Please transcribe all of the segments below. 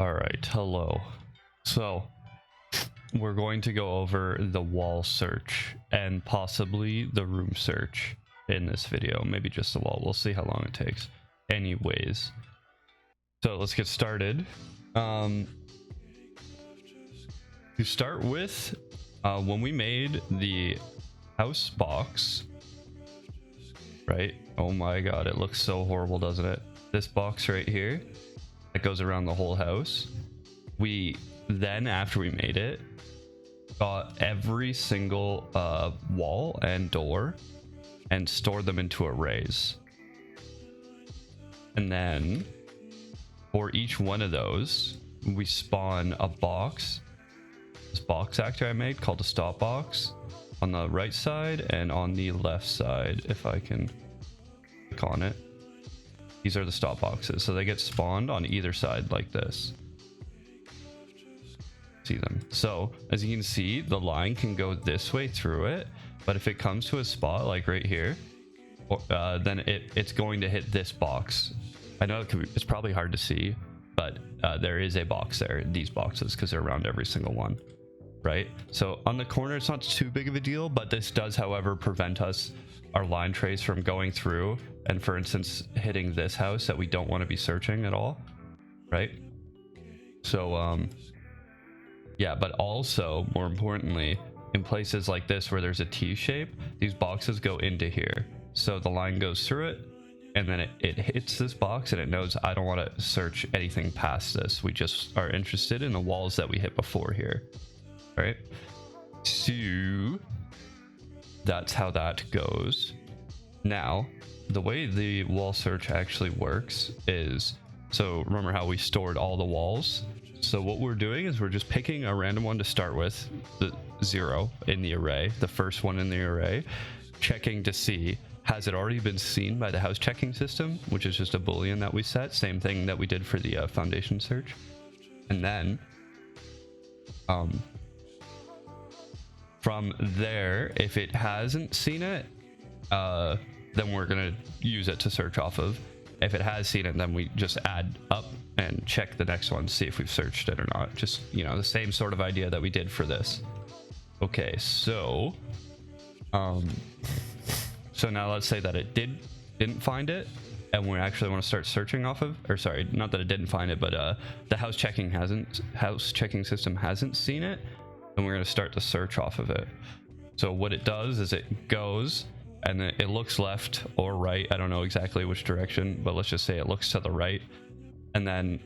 All right, hello. So we're going to go over the wall search and possibly the room search in this video. Maybe just the wall. We'll see how long it takes. Anyways, so let's get started. To start with, when we made the house box, right? Oh my god, it looks so horrible, doesn't it? This box right here that goes around the whole house. We then, after we made it, got every single wall and door and stored them into arrays. And then for each one of those, we spawn a box. This box actor I made called a stop box on the right side and on the left side, if I can click on it. These are the stop boxes, so they get spawned on either side like this. See them. So as you can see, the line can go this way through it, but if it comes to a spot like right here, then it's going to hit this box. I know it's probably hard to see, but there is a box there, these boxes, because they're around every single one, right? So on the corner, it's not too big of a deal, but this does, however, prevent our line trace from going through and, for instance, hitting this house that we don't want to be searching at all, right? So yeah, but also more importantly, in places like this where there's a T shape, these boxes go into here, so the line goes through it and then it hits this box and it knows I don't want to search anything past this. We just are interested in the walls that we hit before here, right? So that's how that goes. Now, the way the wall search actually works is, so remember how we stored all the walls? So what we're doing is we're just picking a random one to start with, the 0 in the array, the first one in the array, checking to see, has it already been seen by the house checking system, which is just a boolean that we set, same thing that we did for the foundation search. And then from there, if it hasn't seen it, then we're gonna use it to search off of. If it has seen it, then we just add up and check the next one, see if we've searched it or not. Just, you know, the same sort of idea that we did for this. Okay, so so now let's say that it didn't find it, and we actually want to start searching off of, or sorry, not that it didn't find it, but the house checking system hasn't seen it, and we're going to start the search off of it. So what it does is it goes and then it looks left or right. I don't know exactly which direction, but let's just say it looks to the right, and then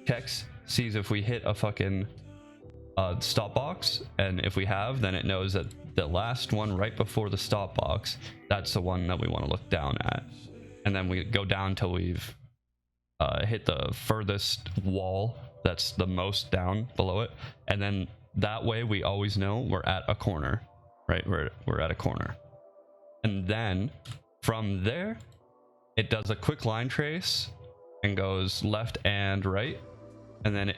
checks, sees if we hit a fucking stop box, and if we have, then it knows that the last one right before the stop box, that's the one that we want to look down at. And then we go down till we've hit the furthest wall that's the most down below it, and then that way we always know we're at a corner, right? We're at a corner. And then from there, it does a quick line trace and goes left and right, and then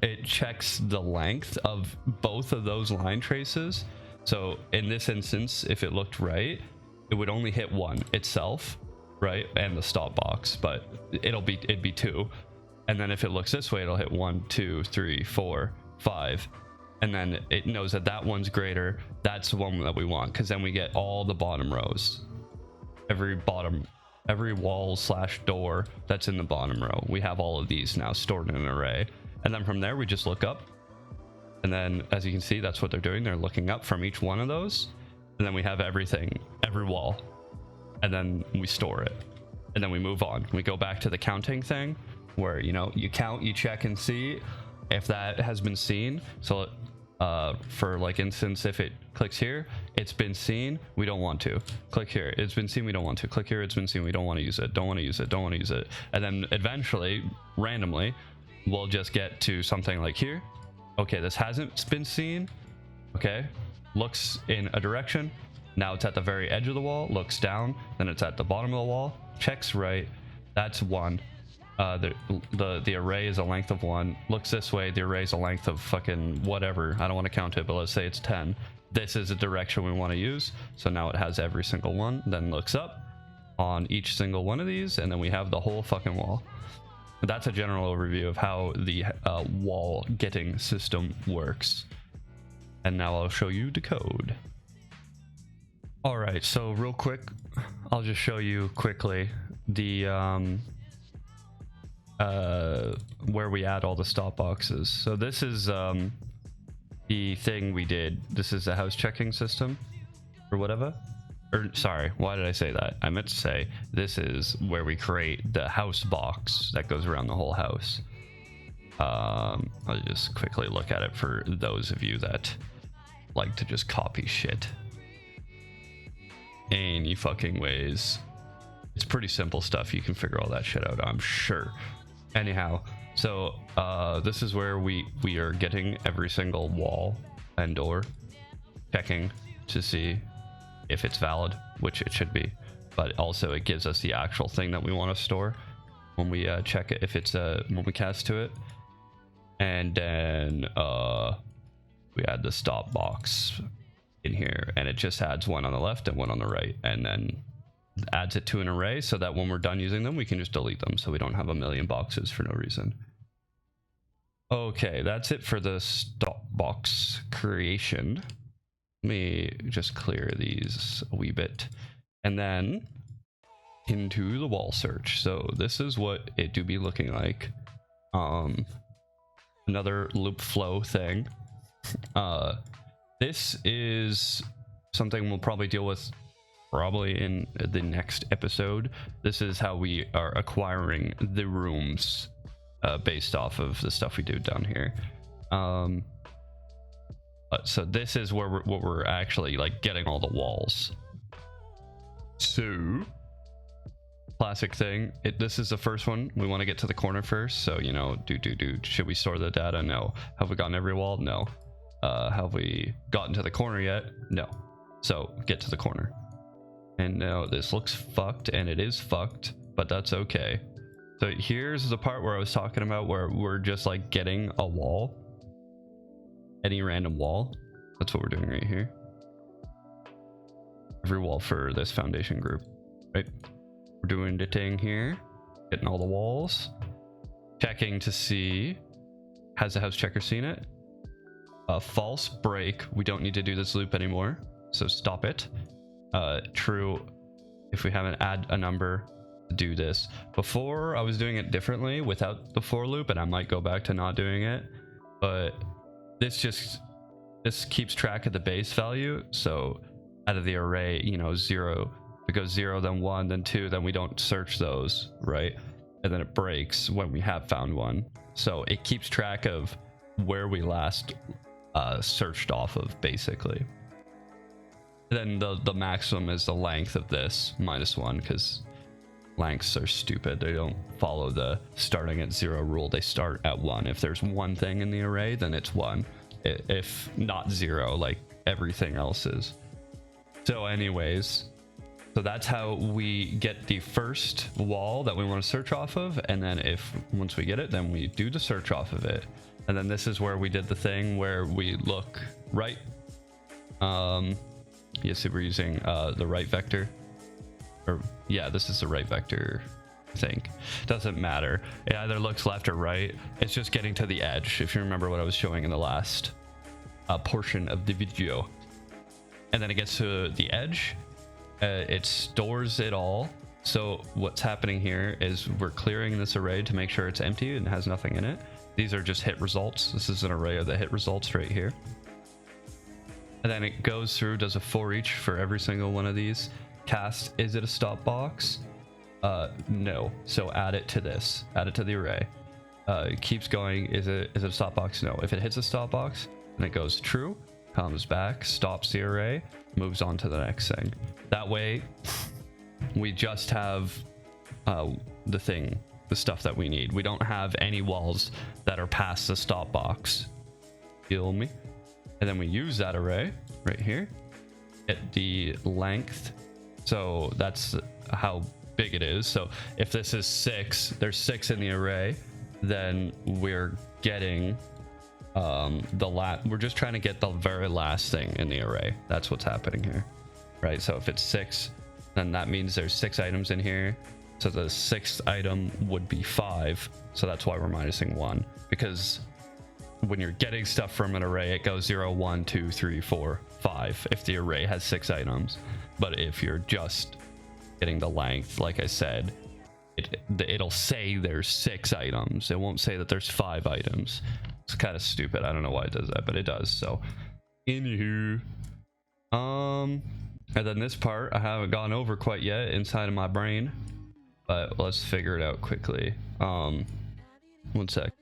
it checks the length of both of those line traces. So in this instance, if it looked right, it would only hit one itself, right, and the stop box, but it'd be two. And then if it looks this way, it'll hit 1, 2, 3, 4, 5, and then it knows that that one's greater. That's the one that we want, because then we get all the bottom rows, every wall / door that's in the bottom row. We have all of these now stored in an array, and then from there we just look up, and then as you can see, that's what they're doing. They're looking up from each one of those, and then we have everything, every wall, and then we store it, and then we move on. We go back to the counting thing where, you know, you count, you check and see if that has been seen. So for like instance, if it clicks here, it's been seen, we don't want to. Click here, it's been seen, we don't want to. Click here, it's been seen, we don't want to use it, don't want to use it, don't want to use it. And then eventually, randomly, we'll just get to something like here. Okay, this hasn't been seen. Okay, looks in a direction, now it's at the very edge of the wall, looks down, then it's at the bottom of the wall, checks right, that's 1. The array is a length of 1. Looks this way, the array is a length of fucking whatever. I don't want to count it, but let's say it's 10. This is a direction we want to use, so now it has every single one. Then looks up on each single one of these, and then we have the whole fucking wall. that's a general overview of how the wall getting system works. And now I'll show you the code. All right, so real quick, I'll just show you quickly the where we add all the stop boxes. So this is the thing we did. This is the house checking system or whatever. Or sorry, why did I say that? I meant to say this is where we create the house box that goes around the whole house. I'll just quickly look at it for those of you that like to just copy shit any fucking ways. It's pretty simple stuff. You can figure all that shit out, I'm sure. Anyhow, so this is where we are getting every single wall and door, checking to see if it's valid, which it should be, but also it gives us the actual thing that we want to store when we check it, if it's when we cast to it. And then we add the stop box in here, and it just adds one on the left and one on the right, and then adds it to an array so that when we're done using them we can just delete them, so we don't have a million boxes for no reason. Okay, that's it for the stop box creation. Let me just clear these a wee bit, and then into the wall search. So this is what it do be looking like. Another loop flow thing. This is something we'll probably deal with probably in the next episode. This is how we are acquiring the rooms based off of the stuff we do down here. So this is where what we're actually like getting all the walls. So classic thing, this is the first one. We want to get to the corner first, so you know, should we store the data? No. Have we gotten every wall? No. Have we gotten to the corner yet? No. So get to the corner. And now this looks fucked, and it is fucked, but that's okay. So here's the part where I was talking about, where we're just like getting a wall, any random wall. That's what we're doing right here. Every wall for this foundation group, right? We're doing the thing here, getting all the walls, checking to see, has the house checker seen it? False, break. We don't need to do this loop anymore, so stop it. True, if we haven't add a number, do this. Before I was doing it differently without the for loop, and I might go back to not doing it, but this keeps track of the base value. So out of the array, you know, 0, if it goes 0, then 1, then 2, then we don't search those, right? And then it breaks when we have found one. So it keeps track of where we last searched off of, basically. Then the maximum is the length of this, -1, because lengths are stupid. They don't follow the starting at 0 rule. They start at 1. If there's one thing in the array, then it's 1. If not 0, like everything else is. So anyways, so that's how we get the first wall that we want to search off of, and then once we get it, then we do the search off of it. And then this is where we did the thing where we look right. Yes, we're using the right vector, or yeah, this is the right vector, I think. Doesn't matter, it either looks left or right. It's just getting to the edge, if you remember what I was showing in the last portion of the video. And then it gets to the edge, it stores it all. So what's happening here is we're clearing this array to make sure it's empty and has nothing in it. These are just hit results. This is an array of the hit results right here. And then it goes through, does a for each for every single one of these. Cast, is it a stop box? No. So add it to this, add it to the array. It keeps going, is it a stop box? No. If it hits a stop box, then it goes true, comes back, stops the array, moves on to the next thing. That way, we just have the stuff that we need. We don't have any walls that are past the stop box. Feel me? And then we use that array right here at the length. So that's how big it is. So if this is 6, there's 6 in the array, then we're getting we're just trying to get the very last thing in the array. That's what's happening here, right? So if it's 6, then that means there's 6 items in here. So the 6th item would be 5. So that's why we're minusing 1, because when you're getting stuff from an array, it goes 0, 1, 2, 3, 4, 5 if the array has 6 items. But if you're just getting the length, like I said, it'll say there's 6 items. It won't say that there's 5 items. It's kind of stupid. I don't know why it does that, but it does. So anywho, and then this part I haven't gone over quite yet inside of my brain, but let's figure it out quickly. 1 sec.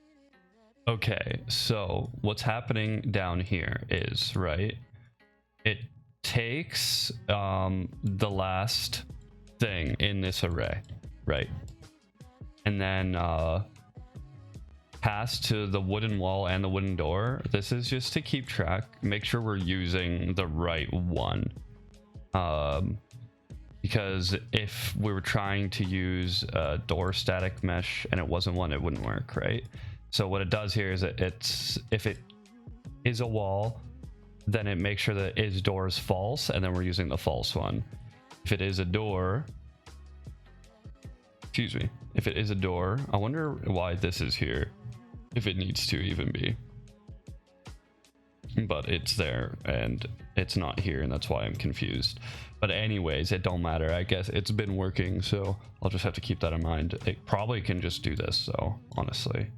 Okay, so what's happening down here is, right, it takes the last thing in this array, right, and then pass to the wooden wall and the wooden door. This is just to keep track, make sure we're using the right one, because if we were trying to use a door static mesh and it wasn't one, it wouldn't work, right? So what it does here is if it is a wall, then it makes sure that is door is false, and then we're using the false one. If it is a door, excuse me, if it is a door, I wonder why this is here, if it needs to even be, but it's there and it's not here, and that's why I'm confused. But anyways, it don't matter. I guess it's been working, so I'll just have to keep that in mind. It probably can just do this, so honestly,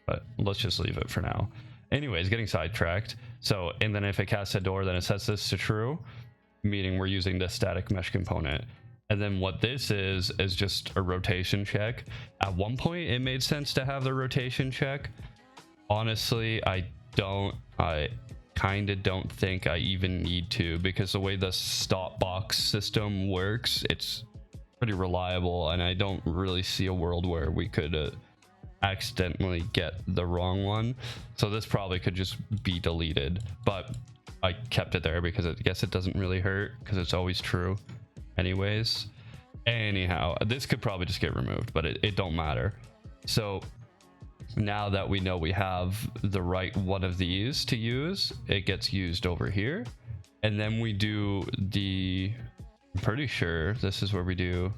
but let's just leave it for now. Anyways, getting sidetracked. So, and then if it casts a door, then it sets this to true, meaning we're using the static mesh component. And then what this is just a rotation check. At one point it made sense to have the rotation check. Honestly, I kind of don't think I even need to, because the way the stop box system works, it's pretty reliable, and I don't really see a world where we could accidentally get the wrong one. So this probably could just be deleted, but I kept it there because I guess it doesn't really hurt, because it's always true anyways. Anyhow, this could probably just get removed, but it don't matter. So now that we know we have the right one of these to use, it gets used over here, and then we do I'm pretty sure this is where we do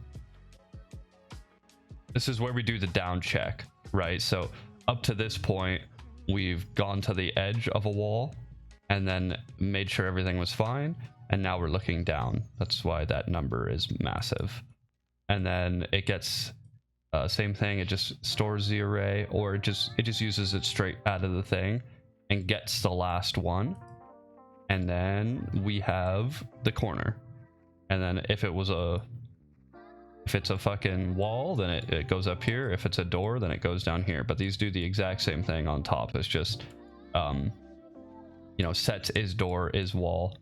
the down check, right? So up to this point we've gone to the edge of a wall and then made sure everything was fine, and now we're looking down. That's why that number is massive. And then it gets same thing, it just stores the array, or it just uses it straight out of the thing and gets the last one. And then we have the corner, and then if it's a fucking wall, then it goes up here. If it's a door, then it goes down here. But these do the exact same thing on top. It's just sets is door is wall,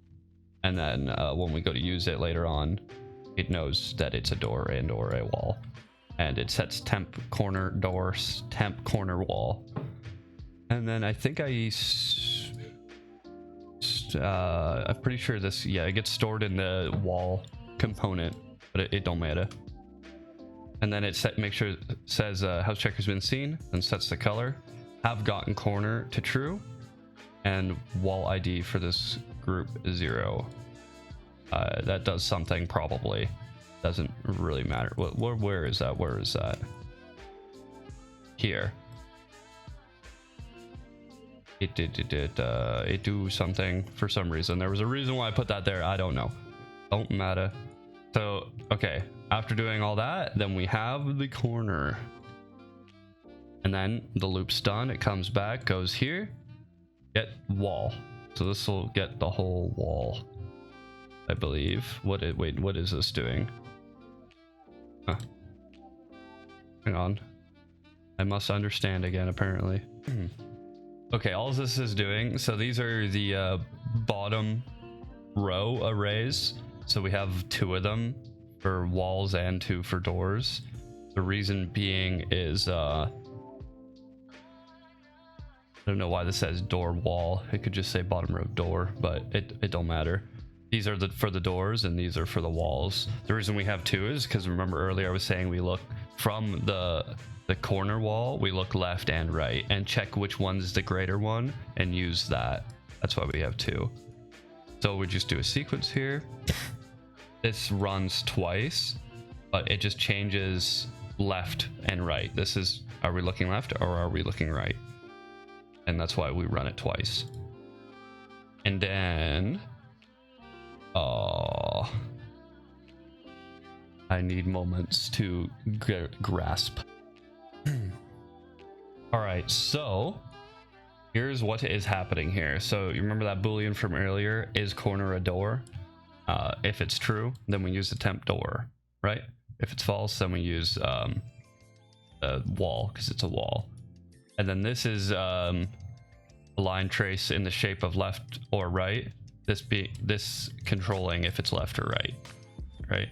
and then when we go to use it later on, it knows that it's a door and or a wall, and it sets temp corner doors, temp corner wall. And then I think I'm pretty sure this, yeah, it gets stored in the wall component, but it don't matter. And then it make sure it says house checker's been seen, and sets the color, have gotten corner to true, and wall ID for this group is 0. That does something, probably doesn't really matter. Where is that? Here. It do something for some reason. There was a reason why I put that there. I don't know. Don't matter. So okay, after doing all that, then we have the corner, and then the loop's done. It comes back, goes here, get wall. So this will get the whole wall, I believe. Wait, what is this doing? Huh. Hang on, I must understand again, apparently. Okay, all this is doing, so these are the bottom row arrays. So we have 2 of them for walls and 2 for doors. The reason being is I don't know why this says door wall. It could just say bottom row door, but it don't matter. These are for the doors, and these are for the walls. The reason we have 2 is because, remember earlier I was saying we look from the corner wall, we look left and right and check which one's the greater one and use that. That's why we have 2. So we just do a sequence here. This runs twice, but it just changes left and right. This is Are we looking left or are we looking right? And that's why we run it twice. And then I need moments to grasp. All right, so here's what is happening here. So you remember that boolean from earlier, is corner a door? If it's true, then we use the temp door, right? If it's false, then we use a wall, because it's a wall. And then this is a line trace in the shape of left or right. This controlling if it's left or right, right?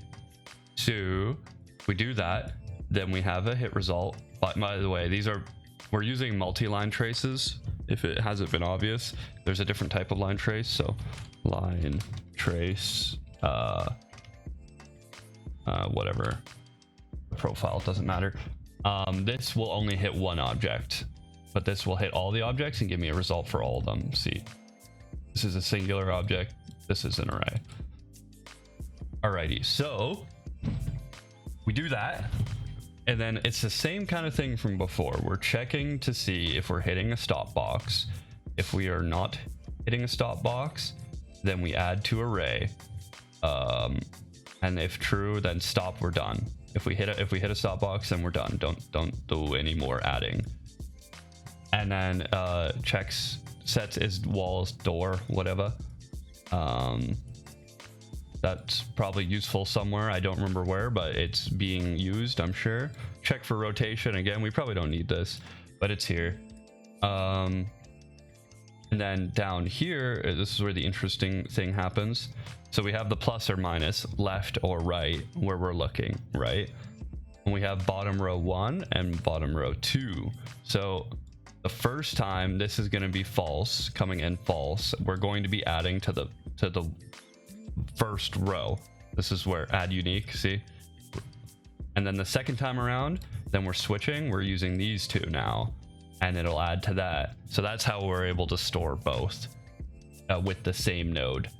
So we do that, then we have a hit result. But by the way, we're using multi-line traces. If it hasn't been obvious, there's a different type of line trace. So line trace, whatever profile, doesn't matter. This will only hit one object, but this will hit all the objects and give me a result for all of them. See, this is a singular object, this is an array. Alrighty, so we do that, and then it's the same kind of thing from before. We're checking to see if we're hitting a stop box. If we are not hitting a stop box, then we add to array, and if true, then stop, we're done. If we hit a stop box, then we're done. Don't do any more adding. And then checks sets is walls, door, whatever. That's probably useful somewhere. I don't remember where, but it's being used, I'm sure. Check for rotation. Again, we probably don't need this, but it's here. And then down here, this is where the interesting thing happens. So we have the plus or minus, left or right, where we're looking, right? And we have bottom row 1 and bottom row 2. So the first time this is going to be false, coming in false. We're going to be adding to the first row. This is where add unique, see? And then the second time around, then we're switching. We're using these two now, and it'll add to that. So that's how we're able to store both with the same node.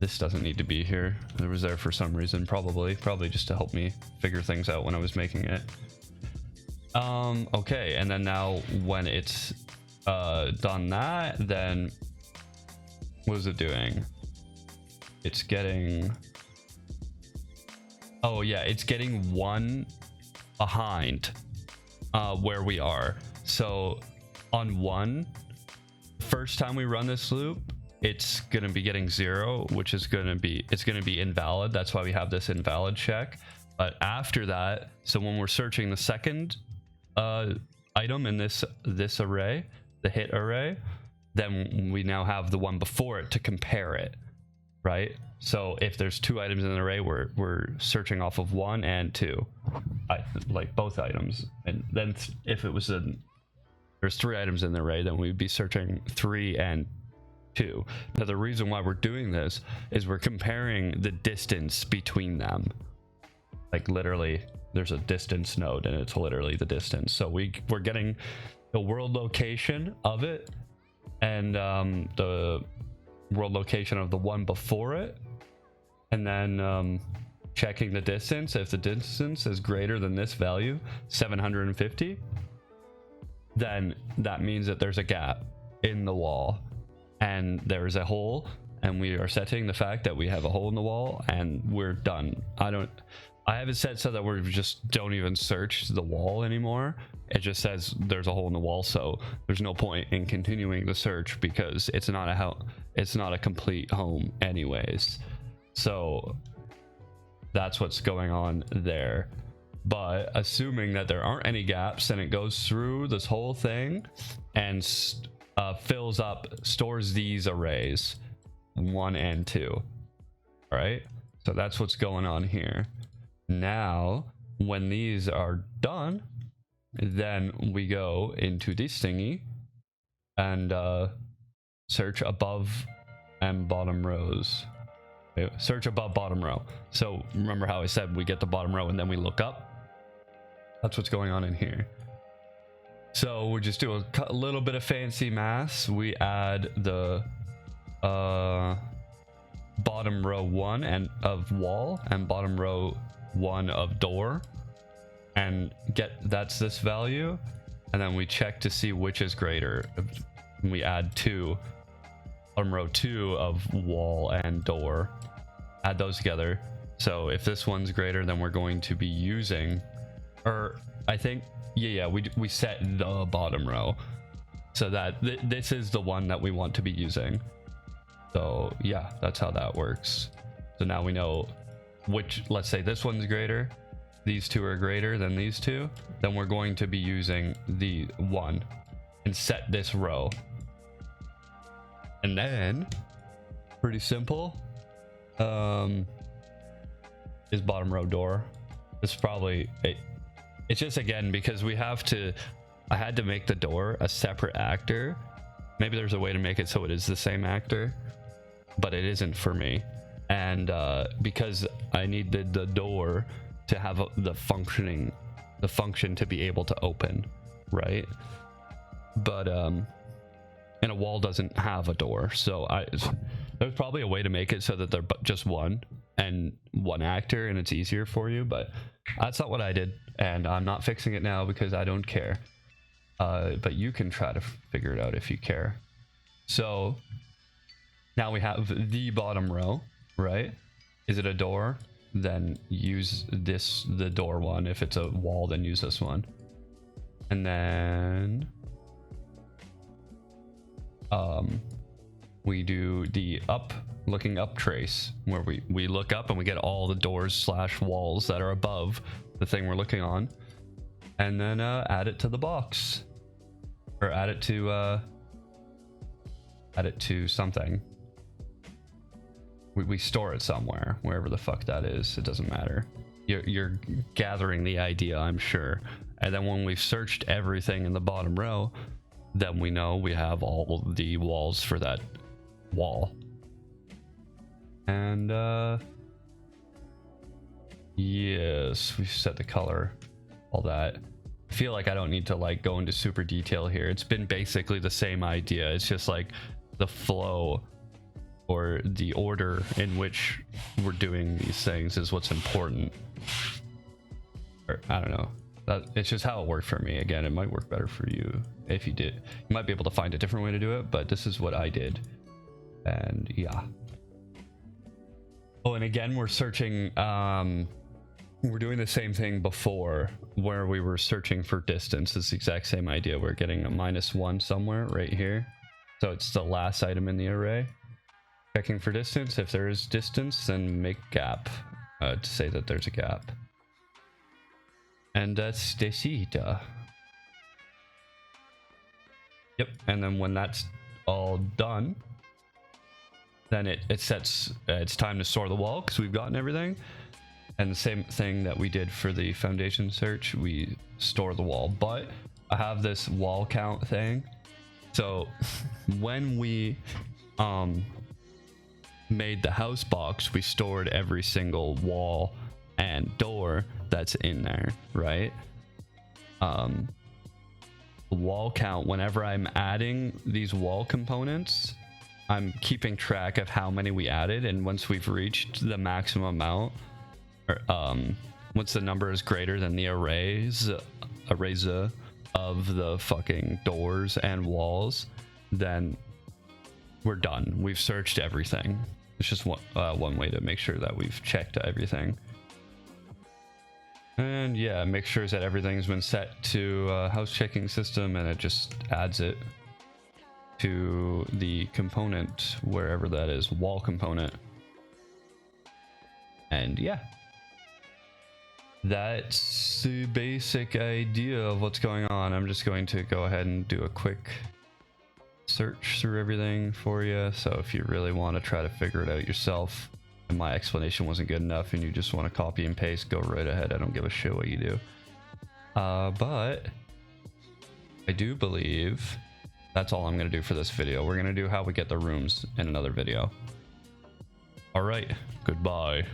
This doesn't need to be here. It was there for some reason, probably just to help me figure things out when I was making it. Okay, and then now when it's done that, then what is it doing? It's getting, oh yeah, it's getting one behind where we are. So on 1, first time we run this loop, it's going to be getting 0, which is going to be, it's going to be invalid. That's why we have this invalid check. But after that, so when we're searching the second item in this array, the hit array, then we now have the one before it to compare it, right? So if there's 2 items in an array, we're searching off of 1 and 2, like both items. And then if it was there's 3 items in the array, then we'd be searching 3 and 2. Now the reason why we're doing this is we're comparing the distance between them. Like literally, there's a distance node and it's literally the distance. So we're getting the world location of it and the world location of the one before it, and then checking the distance. If the distance is greater than this value, 750, then that means that there's a gap in the wall and there's a hole, and we are setting the fact that we have a hole in the wall and we're done. I have it set so that we just don't even search the wall anymore. It just says there's a hole in the wall, so there's no point in continuing the search because it's not a complete home anyways. So that's what's going on there. But assuming that there aren't any gaps, then it goes through this whole thing and fills up, stores these arrays 1 and 2. All right, so that's what's going on here. Now when these are done, then we go into this thingy and search above and bottom rows. Search above bottom row. So remember how I said we get the bottom row and then we look up? That's what's going on in here. So we just do a little bit of fancy math. We add the bottom row 1 and of wall and bottom row 1 of door, and that's this value, and then we check to see which is greater. And we add 2, bottom row 2 of wall and door, add those together. So if this one's greater, then we're going to be using, or I think, yeah, we set the bottom row so that this is the one that we want to be using. So yeah, that's how that works. So now we know which, let's say this one's greater, these 2 are greater than these 2, then we're going to be using the 1 and set this row. And then, pretty simple, is bottom row door. It's probably it's just, again, because we have to, I had to make the door a separate actor. Maybe there's a way to make it so it is the same actor, but it isn't for me. And because I needed the door to have the function to be able to open, right? But and a wall doesn't have a door, so there's probably a way to make it so that they're just one actor and it's easier for you, but that's not what I did, and I'm not fixing it now because I don't care. But you can try to figure it out if you care. So now we have the bottom row, right? Is it a door? Then use the door one. If it's a wall, then use this one. And then we do the looking up trace, where we look up and we get all the doors / walls that are above the thing we're looking on, and then add it to the box, or add it to something. We store it somewhere, wherever the fuck that is. It doesn't matter. You're gathering the idea, I'm sure. And then when we've searched everything in the bottom row, then we know we have all the walls for that wall. And yes, we set the color, all that. I feel like I don't need to like go into super detail here. It's been basically the same idea. It's just like the flow or the order in which we're doing these things is what's important. Or, I don't know. It's just how it worked for me. Again, it might work better for you if you did. You might be able to find a different way to do it, but this is what I did. And yeah. Oh, and again, we're searching, we're doing the same thing before, where we were searching for distance. It's the exact same idea. We're getting a -1 somewhere right here. So it's the last item in the array. Checking for distance. If there is distance, then make gap to say that there's a gap. And that's it. Yep. And then when that's all done, then it sets, it's time to store the wall because we've gotten everything. And the same thing that we did for the foundation search, we store the wall. But I have this wall count thing. So when we made the house box, we stored every single wall and door that's in there, right? The wall count, whenever I'm adding these wall components, I'm keeping track of how many we added, and once we've reached the maximum amount, or once the number is greater than the arrays of the fucking doors and walls, then we're done. We've searched everything. It's just one way to make sure that we've checked everything. And yeah, make sure that everything's been set to house checking system, and it just adds it to the component, wherever that is, wall component. And yeah, that's the basic idea of what's going on. I'm just going to go ahead and do a quick search through everything for you. So if you really want to try to figure it out yourself, and my explanation wasn't good enough and you just want to copy and paste, go right ahead. I don't give a shit what you do. But I do believe that's all I'm going to do for this video. We're going to do how we get the rooms in another video. All right, goodbye.